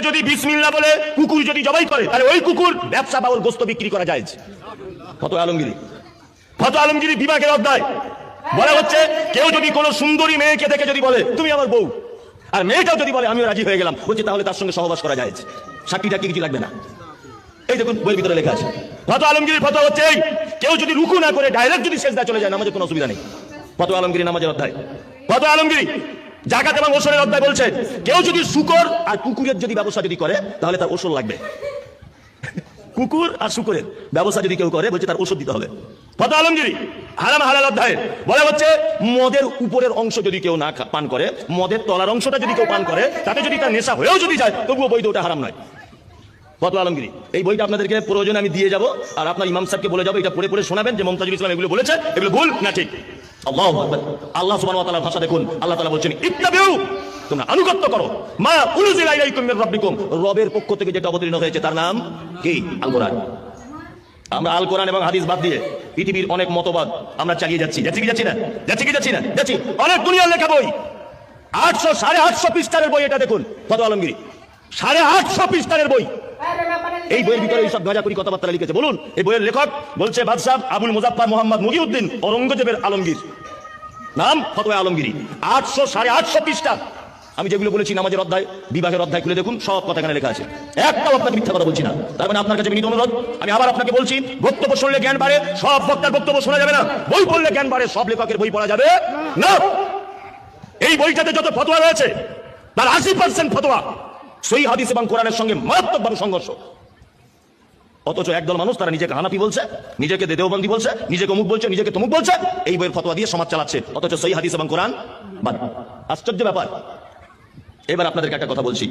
যদি বিসমিল্লাহ বলে কুকুর যদি জবাই করে তাহলে ওই কুকুর ব্যবসা বা ওর গোশত বিক্রি করা যায়। ফতোয়া আলমগীরি বিভাগের অধ্যায় বলা হচ্ছে কেউ যদি কোনো সুন্দরী মেয়েকে দেখে যদি বলে তুমি আমার বউ, আর মেয়েটাও যদি বলে আমিও রাজি হয়ে গেলাম, বলছে তাহলে তার সঙ্গে সহবাস করা যায়, সাক্ষীটা কি কিছু লাগবে না। এই দেখুন বইয়ের ভিতরে লেখা আছে। ফতোয়া আলমগীরির ফতোয়া হচ্ছে এই, কেউ যদি রুকু না করে ডাইরেক্ট যদি সেজদায় চলে যায় নামাজে কোনো অসুবিধা নেই। ফতোয়া আলমগীরি নামাজের অধ্যায়। ফতোয়া আলমগীরি জাকাত এবং ওসরের অধ্যায় বলছে কেউ যদি শুকর আর কুকুরের যদি ব্যবসা যদি করে তাহলে তার ওসর লাগবে। কুকুর আর শুকরের ব্যবসা যদি কেউ করে বলছে তার ওষুধ দিতে হবে। ফতোয়া আলমগীরি হারাম হালাল অধ্যায়ে বলা হচ্ছে মদের উপরের অংশ যদি কেউ না পান করে, মদের তলার অংশটা যদি কেউ পান করে, তাতে যদি তার নেশা হয়েও যদি যায় তবুও বৈধ, ওটা হারাম নয়। ফতোয়া আলমগীরি এই বইটা আপনাদেরকে প্রয়োজনে আমি দিয়ে যাব, আর আপনার ইমাম সাহেবকে বলে যাবো এটা পড়ে পড়ে শোনাবেন যে মুমতাজুল ইসলাম এগুলো বলেছে, এগুলো ভুল না ঠিক। আল্লাহু আকবার। আল্লাহ সুবহানাহু ওয়া তাআলার ভাষা দেখুন, আল্লাহ তাআলা বলছেন ইত্তাবিউ, তোমরা আনুগত্য করো, মা উনজিলা ইলাইকুম মির রাব্বিকুম, রবের পক্ষ থেকে যেটা অবতীর্ণ হয়েছে তার নাম কি? আল কোরআন। আমরা আল কোরআন এবং হাদিস বাদ দিয়ে পৃথিবীর অনেক মতবাদ আমরা চালিয়ে যাচ্ছি না অনেক দুনিয়ার লেখা বই 850 পৃষ্ঠার বই, এটা দেখুন ফতোয়া আলমগীরি 850 পৃষ্ঠার বই। এই বইয়ের ভিতরে এইসব গাঁজাখুরি কথাবার্তা লিখেছে। বলুন এই বইয়ের লেখক বলছে বাদশাহ আবুল মুজাফফর মোহাম্মদ মুগিউদ্দিন ঔরঙ্গজেবের আলমগীর, নাম ফতোয়া আলমগীরি, 850 পৃষ্ঠা। আমি যেগুলো বলেছি নামাজের অধ্যায়, বিবাহের অধ্যায় খুলে দেখুন, সব কথা এখানে লেখা আছে। একটাও আপনাকে মিথ্যা কথা বলছি না। তার মানে আপনার কাছে বিনীত অনুরোধ, আমি আবার আপনাকে বলছি, বক্তব্য শুনলে জ্ঞান বাড়ে, সব বক্তার বক্তব্য শোনা যাবে না। বই পড়লে জ্ঞান বাড়ে, সব লেখকের বই পড়া যাবে না। এই বইটাতে যত ফতোয়া রয়েছে তার 80% ফতোয়া সহিহ হাদিস এবং কোরআনের সঙ্গে মারাত্মকভাবে সংঘর্ষ। অথচ একদল মানুষ তারা নিজেকে হানাফি বলছে, নিজেকে দেওবন্দি বলছে, নিজেকে অমুক বলছে, নিজেকে তমুক বলছে, এই বইয়ের ফতোয়া দিয়ে সমাজ চালাচ্ছে, অথচ সহিহ হাদিস এবং কোরআন বাদ। আশ্চর্য ব্যাপার। এবার আপনাদেরকে একটা কথা বলছি,